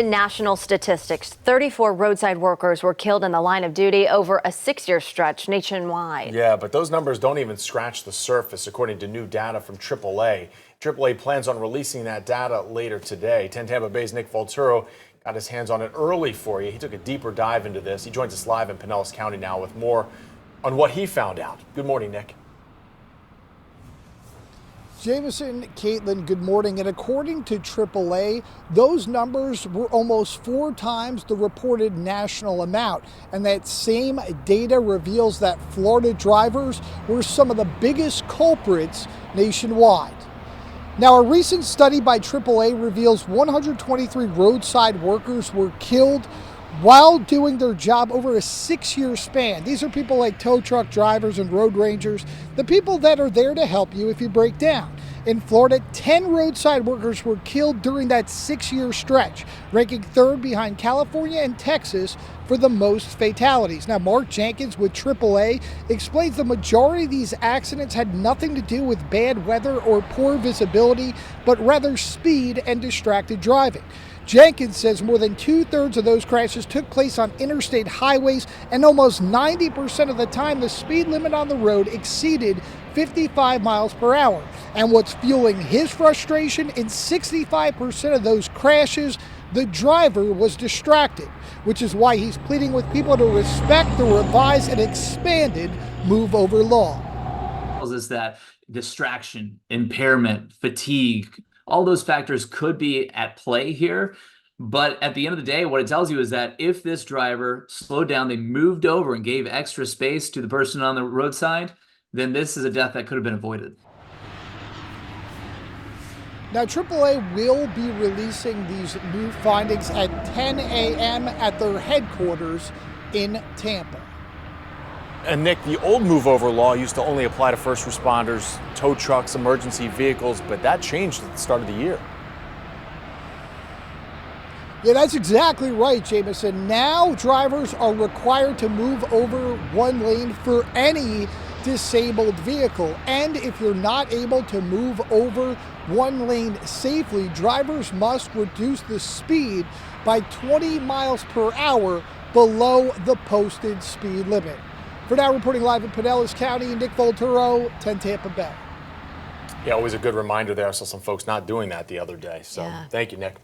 National statistics, 34 roadside workers were killed in the line of duty over a 6-year stretch nationwide. Yeah, but those numbers don't even scratch the surface, according to new data from AAA. AAA plans on releasing that data later today. 10 Tampa Bay's Nick Volturo got his hands on it early for you. He took a deeper dive into this. He joins us live in Pinellas County now with more on what he found out. Good morning, Nick. Jameson, Caitlin, good morning. And according to AAA, those numbers were almost 4 times the reported national amount. And that same data reveals that Florida drivers were some of the biggest culprits nationwide. Now, a recent study by AAA reveals 123 roadside workers were killed while doing their job over a 6-year span. These are people like tow truck drivers and road rangers, the people that are there to help you if you break down. In Florida, 10 roadside workers were killed during that 6-year stretch, ranking 3rd behind California and Texas for the most fatalities. Now, Mark Jenkins with AAA explains the majority of these accidents had nothing to do with bad weather or poor visibility, but rather speed and distracted driving. Jenkins says more than 2/3 of those crashes took place on interstate highways, and almost 90% of the time the speed limit on the road exceeded 55 miles per hour. And what's fueling his frustration, in 65% of those crashes, the driver was distracted, which is why he's pleading with people to respect the revised and expanded move over law. Is that distraction, impairment, fatigue, all those factors could be at play here. But at the end of the day, what it tells you is that if this driver slowed down, they moved over and gave extra space to the person on the roadside, then this is a death that could have been avoided. Now, AAA will be releasing these new findings at 10 a.m. at their headquarters in Tampa. And Nick, the old move over law used to only apply to first responders, tow trucks, emergency vehicles, but that changed at the start of the year. Yeah, that's exactly right, Jameson. Now drivers are required to move over one lane for any disabled vehicle. And if you're not able to move over one lane safely, drivers must reduce the speed by 20 miles per hour below the posted speed limit. For now, reporting live in Pinellas County, Nick Volturo, 10 Tampa Bay. Yeah, always a good reminder there. I saw some folks not doing that the other day. So Thank you, Nick.